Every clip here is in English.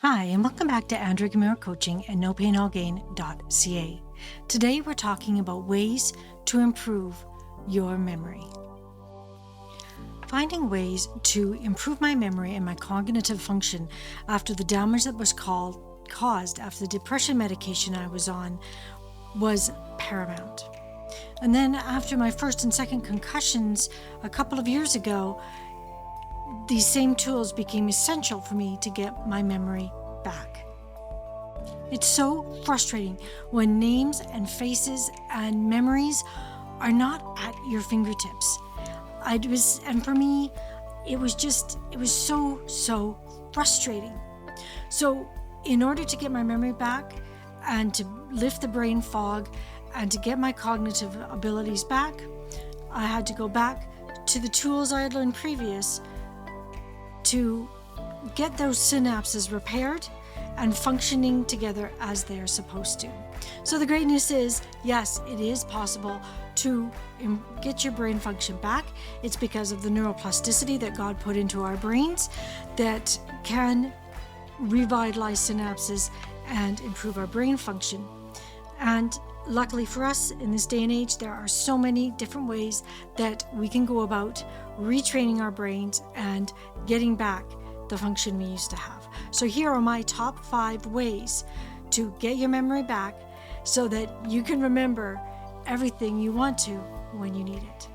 Hi, and welcome back to Andrew Gamira Coaching and NoPainAllGain.ca. Today we're talking about ways to improve your memory. Finding ways to improve my memory and my cognitive function after the damage that was caused after the depression medication I was on was paramount. And then after my first and second concussions a couple of years ago, these same tools became essential for me to get my memory back. It's so frustrating when names and faces and memories are not at your fingertips. And for me, it was so frustrating. So in order to get my memory back and to lift the brain fog and to get my cognitive abilities back, I had to go back to the tools I had learned previous to get those synapses repaired and functioning together as they're supposed to. So the great news is, yes, it is possible to get your brain function back. It's because of the neuroplasticity that God put into our brains that can revitalize synapses and improve our brain function. And luckily for us in this day and age, there are so many different ways that we can go about retraining our brains and getting back the function we used to have. So here are my top 5 ways to get your memory back so that you can remember everything you want to when you need it.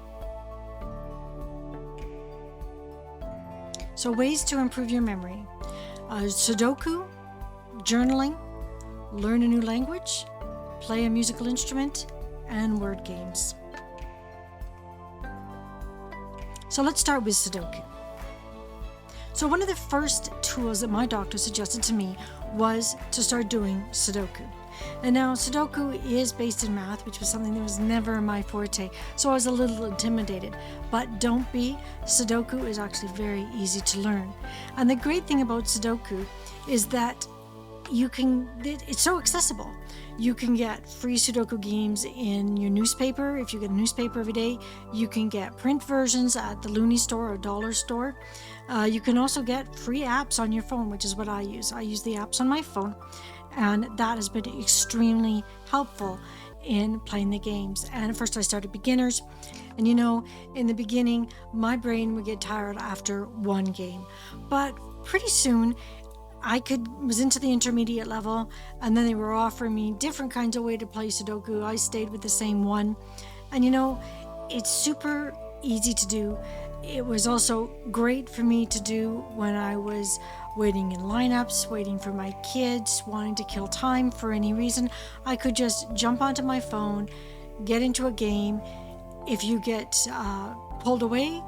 So ways to improve your memory: Sudoku, journaling, learn a new language, play a musical instrument, and word games. So let's start with Sudoku. So one of the first tools that my doctor suggested to me was to start doing Sudoku. And now Sudoku is based in math, which was something that was never my forte, so I was a little intimidated. But don't be. Sudoku is actually very easy to learn. And the great thing about Sudoku is that it's so accessible. You can get free Sudoku games in your newspaper. If you get a newspaper every day, you can get print versions at the Looney store or dollar store. You can also get free apps on your phone, which is what I use. I use the apps on my phone, and that has been extremely helpful in playing the games. And at first I started beginners, and in the beginning, my brain would get tired after one game. But pretty soon, I was into the intermediate level, and then they were offering me different kinds of way to play Sudoku. I stayed with the same one. And it's super easy to do. It was also great for me to do when I was waiting in lineups, waiting for my kids, wanting to kill time for any reason. I could just jump onto my phone, get into a game. If you get pulled away,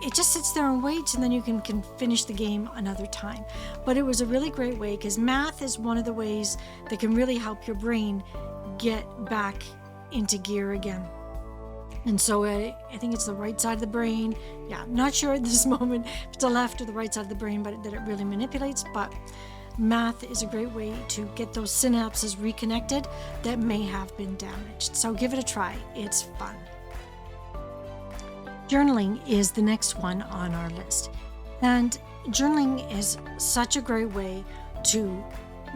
it just sits there and waits, and then you can finish the game another time. But it was a really great way, because math is one of the ways that can really help your brain get back into gear again. And so I think it's the right side of the brain. Yeah, I'm not sure at this moment if it's the left or the right side of the brain, but that it really manipulates. But math is a great way to get those synapses reconnected that may have been damaged. So give it a try. It's fun. Journaling is the next one on our list. And journaling is such a great way to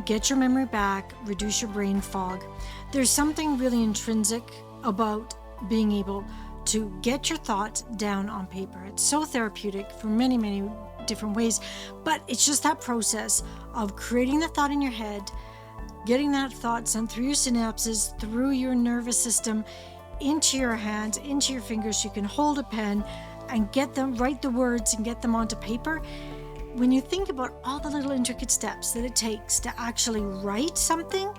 get your memory back, reduce your brain fog. There's something really intrinsic about being able to get your thoughts down on paper. It's so therapeutic for many, many different ways, but it's just that process of creating the thought in your head, getting that thought sent through your synapses, through your nervous system, into your hands, into your fingers, so you can hold a pen and write the words and get them onto paper. When you think about all the little intricate steps that it takes to actually write something,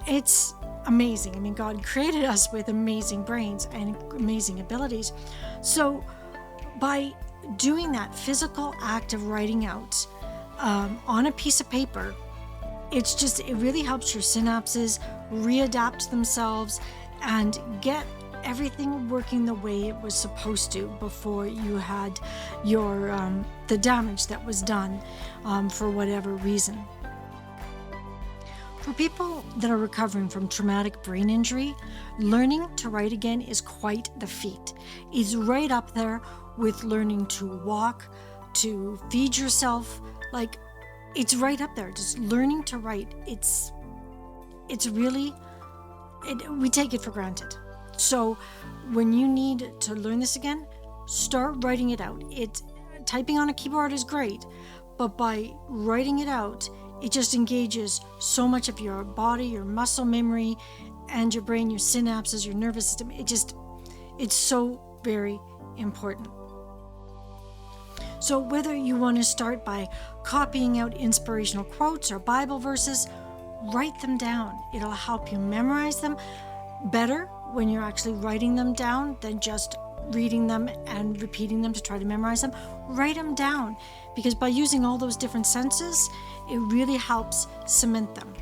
it's amazing. I mean, God created us with amazing brains and amazing abilities. So by doing that physical act of writing out on a piece of paper, it really helps your synapses readapt themselves and get everything working the way it was supposed to before you had the damage that was done for whatever reason. For people that are recovering from traumatic brain injury, learning to write again is quite the feat. It's right up there with learning to walk, to feed yourself. Like, it's right up there. Just learning to write. It's really, we take it for granted. So when you need to learn this again, start writing it out. Typing on a keyboard is great, but by writing it out, it just engages so much of your body, your muscle memory, and your brain, your synapses, your nervous system. It's so very important. So whether you want to start by copying out inspirational quotes or Bible verses, write them down. It'll help you memorize them better when you're actually writing them down than just reading them and repeating them to try to memorize them. Write them down, because by using all those different senses, it really helps cement them.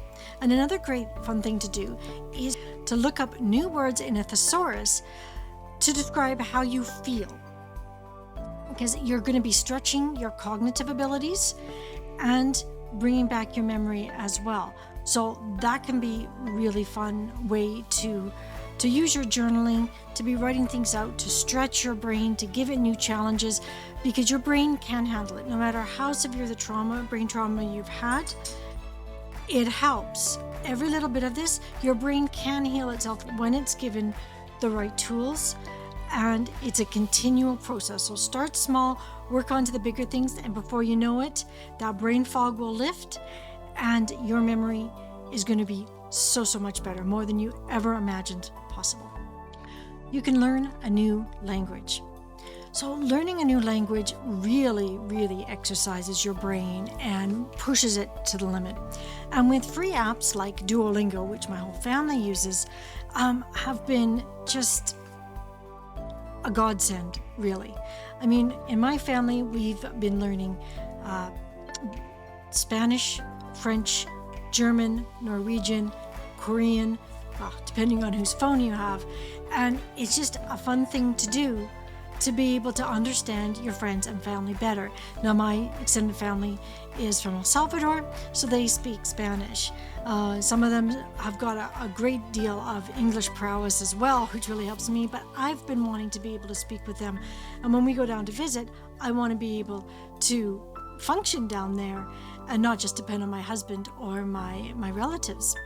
And another great fun thing to do is to look up new words in a thesaurus to describe how you feel, because you're going to be stretching your cognitive abilities and bringing back your memory as well. So that can be a really fun way to use your journaling, to be writing things out, to stretch your brain, to give it new challenges, because your brain can handle it. No matter how severe the brain trauma you've had, it helps. Every little bit of this, your brain can heal itself when it's given the right tools, and it's a continual process. So start small, work on to the bigger things, and before you know it, that brain fog will lift, and your memory is going to be so much better, more than you ever imagined possible. You can learn a new language. So learning a new language really exercises your brain and pushes it to the limit. And with free apps like Duolingo, which my whole family uses, have been just a godsend, really. I mean, in my family, we've been learning Spanish, French, German, Norwegian, Korean, depending on whose phone you have. And it's just a fun thing to do, to be able to understand your friends and family better. Now, my extended family is from El Salvador, so they speak Spanish. Some of them have got a great deal of English prowess as well, which really helps me, but I've been wanting to be able to speak with them. And when we go down to visit, I want to be able to function down there and not just depend on my husband or my relatives.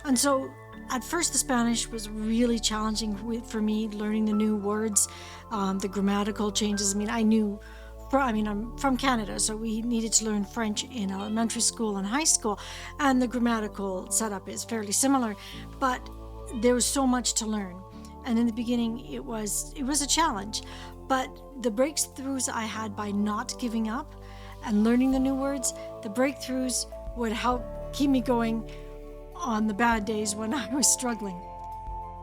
And so at first, the Spanish was really challenging for me, learning the new words, the grammatical changes. I'm from Canada, so we needed to learn French in elementary school and high school, and the grammatical setup is fairly similar, but there was so much to learn. And in the beginning, it was a challenge, but the breakthroughs I had by not giving up and learning the new words, the breakthroughs would help keep me going on the bad days when I was struggling.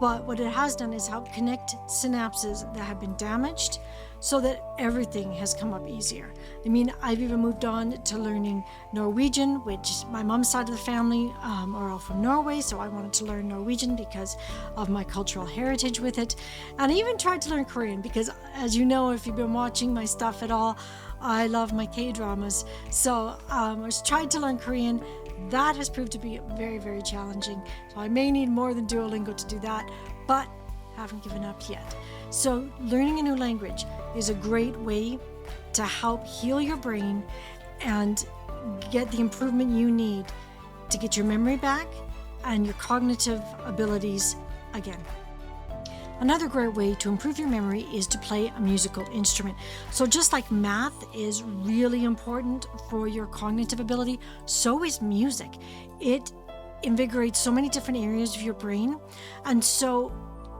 But what it has done is help connect synapses that have been damaged so that everything has come up easier. I mean, I've even moved on to learning Norwegian, which my mom's side of the family are all from Norway, so I wanted to learn Norwegian because of my cultural heritage with it. And I even tried to learn Korean because, as you know, if you've been watching my stuff at all, I love my K-dramas. So I tried to learn Korean. That has proved to be very challenging. So I may need more than Duolingo to do that, but haven't given up yet. So learning a new language is a great way to help heal your brain and get the improvement you need to get your memory back and your cognitive abilities again. Another great way to improve your memory is to play a musical instrument. So just like math is really important for your cognitive ability, so is music. It invigorates so many different areas of your brain. And so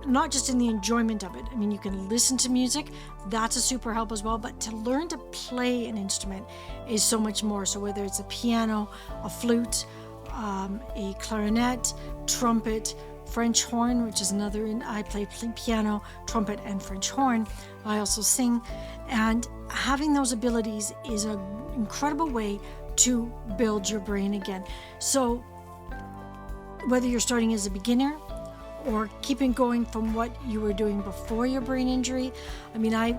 not just in the enjoyment of it. I mean, you can listen to music, that's a super help as well, but to learn to play an instrument is so much more. So whether it's a piano, a flute, a clarinet, trumpet, French horn, which is another, I play piano, trumpet, and French horn. I also sing, and having those abilities is an incredible way to build your brain again. So whether you're starting as a beginner or keeping going from what you were doing before your brain injury, I mean, I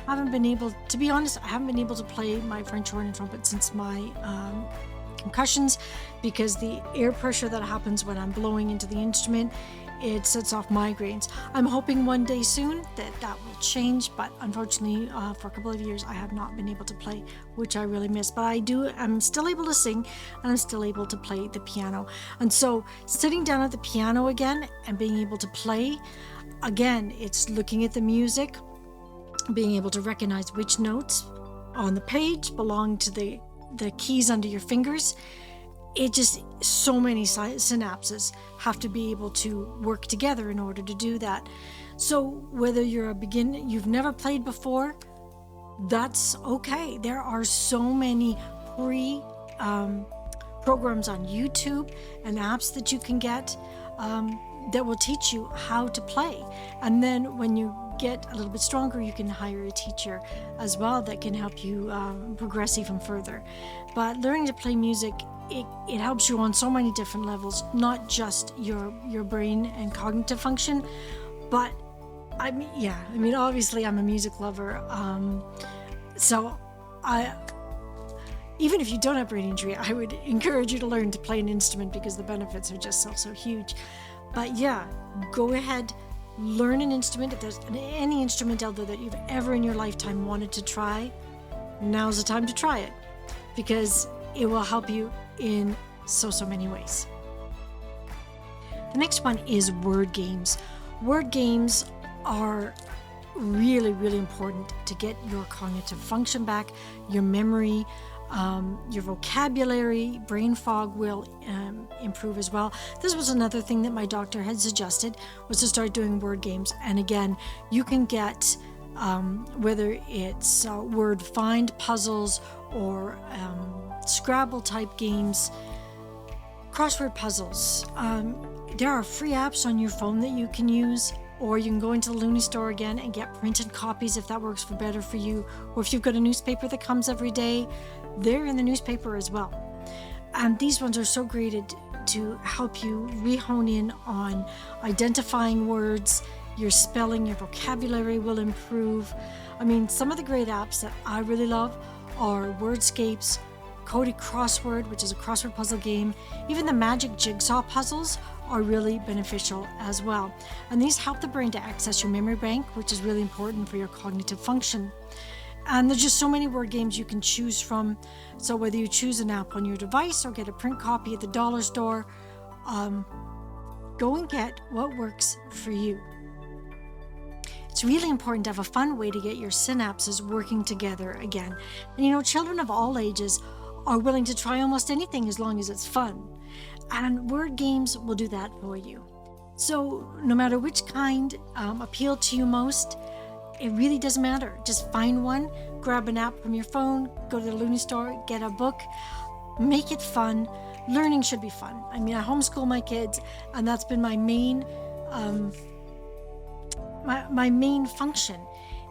haven't been able, to be honest, I haven't been able to play my French horn and trumpet since my concussions, because the air pressure that happens when I'm blowing into the instrument it sets off migraines. I'm hoping one day soon that will change, but unfortunately for a couple of years I have not been able to play, which I really miss. But I'm still able to sing, and I'm still able to play the piano. And so sitting down at the piano again and being able to play, again, it's looking at the music, being able to recognize which notes on the page belong to the keys under your fingers. It just, so many synapses have to be able to work together in order to do that. So whether you're a beginner, you've never played before, that's okay. There are so many free programs on YouTube and apps that you can get that will teach you how to play. And then when you get a little bit stronger, you can hire a teacher as well that can help you progress even further. But learning to play music, it helps you on so many different levels, not just your brain and cognitive function, but I mean obviously I'm a music lover, so even if you don't have brain injury, I would encourage you to learn to play an instrument because the benefits are just so huge. But yeah, go ahead, learn an instrument. If there's any instrument out there that you've ever in your lifetime wanted to try, now's the time to try it, because it will help you in so many ways. The next one is word games. Word games are really important to get your cognitive function back, your memory, your vocabulary. Brain fog will improve as well. This was another thing that my doctor had suggested, was to start doing word games. And again, you can get whether it's word find puzzles or Scrabble type games, crossword puzzles. There are free apps on your phone that you can use, or you can go into the Looney store again and get printed copies if that works better for you. Or if you've got a newspaper that comes every day, they're in the newspaper as well. And these ones are so great to help you re-hone in on identifying words. Your spelling, your vocabulary will improve. I mean, some of the great apps that I really love are Wordscapes, Cody Crossword, which is a crossword puzzle game. Even the Magic Jigsaw puzzles are really beneficial as well. And these help the brain to access your memory bank, which is really important for your cognitive function. And there's just so many word games you can choose from. So whether you choose an app on your device or get a print copy at the dollar store, go and get what works for you. It's really important to have a fun way to get your synapses working together again. And children of all ages are willing to try almost anything as long as it's fun. And word games will do that for you. So no matter which kind appeal to you most, it really doesn't matter. Just find one, grab an app from your phone, go to the Looney store, get a book, make it fun. Learning should be fun. I mean, I homeschool my kids, and that's been my main my main function,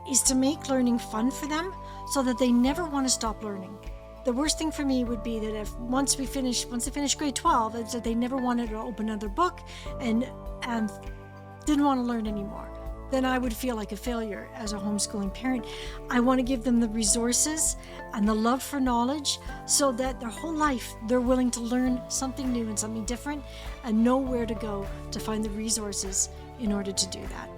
is to make learning fun for them so that they never want to stop learning. The worst thing for me would be that if once they finish grade 12, is that they never wanted to open another book and didn't want to learn anymore. Then I would feel like a failure as a homeschooling parent. I want to give them the resources and the love for knowledge so that their whole life they're willing to learn something new and something different and know where to go to find the resources in order to do that.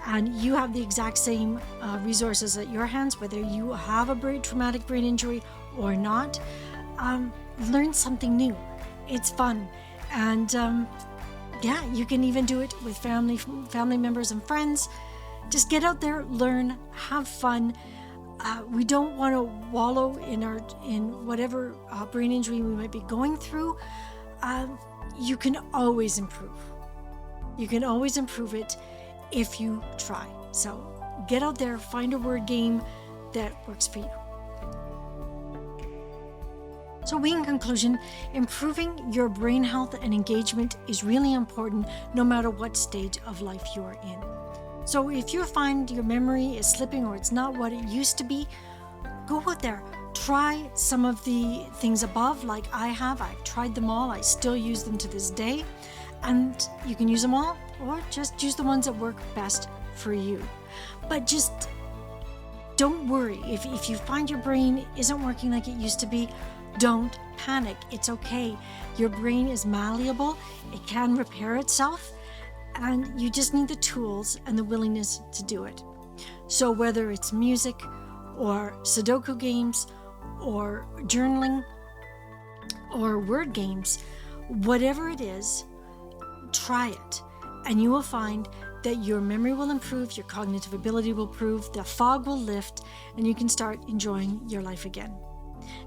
And you have the exact same resources at your hands, whether you have a traumatic brain injury or not. Learn something new. It's fun. And you can even do it with family members and friends. Just get out there, learn, have fun. We don't want to wallow in whatever brain injury we might be going through. You can always improve. You can always improve it if you try. So get out there, find a word game that works for you. So in conclusion, improving your brain health and engagement is really important no matter what stage of life you're in. So if you find your memory is slipping or it's not what it used to be, go out there. Try some of the things above like I have. I've tried them all. I still use them to this day. And you can use them all or just use the ones that work best for you. But just don't worry. If you find your brain isn't working like it used to be, don't panic. It's okay. Your brain is malleable. It can repair itself. and you just need the tools and the willingness to do it. So whether it's music or Sudoku games or journaling or word games, whatever it is, try it, and you will find that your memory will improve, your cognitive ability will improve, the fog will lift, and you can start enjoying your life again.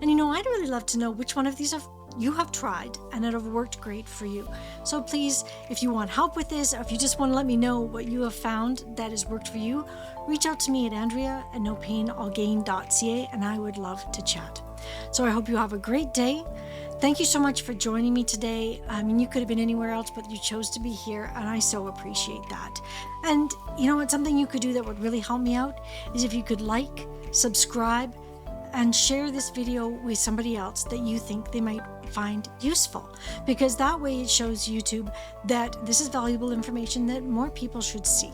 And I'd really love to know which one of these you have tried and it have worked great for you. So please, if you want help with this, or if you just want to let me know what you have found that has worked for you, reach out to me at andrea@nopainallgain.ca, and I would love to chat. So I hope you have a great day. Thank you so much for joining me today. You could have been anywhere else, but you chose to be here, and I so appreciate that. And it's something you could do that would really help me out is if you could like, subscribe, and share this video with somebody else that you think they might find useful, because that way it shows YouTube that this is valuable information that more people should see.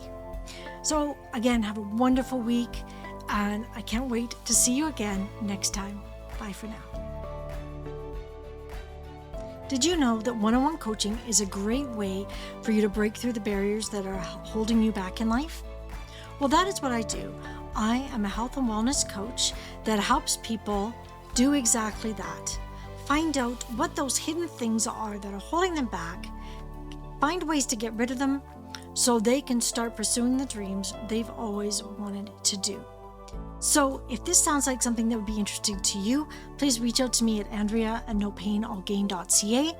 So again, have a wonderful week, and I can't wait to see you again next time. Bye for now. Did you know that one-on-one coaching is a great way for you to break through the barriers that are holding you back in life? Well, that is what I do. I am a health and wellness coach that helps people do exactly that. Find out what those hidden things are that are holding them back, find ways to get rid of them so they can start pursuing the dreams they've always wanted to do. So if this sounds like something that would be interesting to you, please reach out to me at andrea@nopainallgain.ca,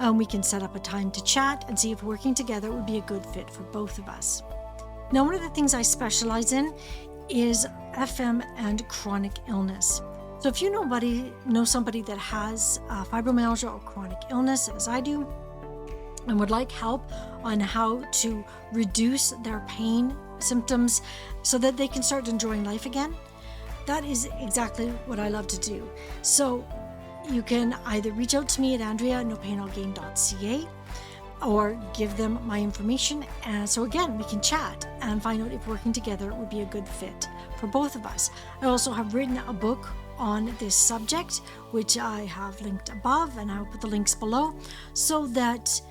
and we can set up a time to chat and see if working together would be a good fit for both of us. Now, one of the things I specialize in is FM and chronic illness. So if you know somebody that has fibromyalgia or chronic illness, as I do, and would like help on how to reduce their pain symptoms so that they can start enjoying life again, that is exactly what I love to do. So you can either reach out to me at andrea@nopainallgain.ca or give them my information, and so again we can chat and find out if working together would be a good fit for both of us. I also have written a book on this subject, which I have linked above, and I'll put the links below, so that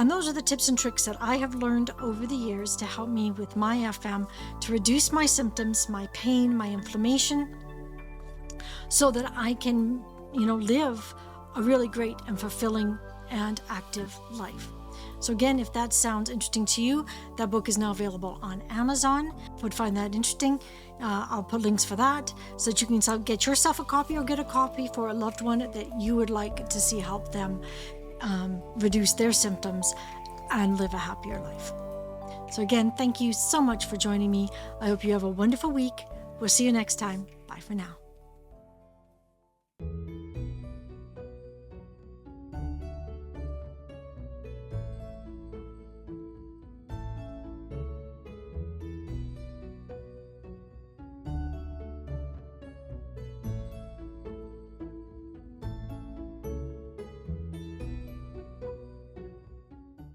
those are the tips and tricks that I have learned over the years to help me with my FM, to reduce my symptoms, my pain, my inflammation, so that I can live a really great and fulfilling and active life. So again, if that sounds interesting to you, that book is now available on Amazon. If you would find that interesting, I'll put links for that so that you can get yourself a copy or get a copy for a loved one that you would like to see help them reduce their symptoms and live a happier life. So again, thank you so much for joining me. I hope you have a wonderful week. We'll see you next time. Bye for now.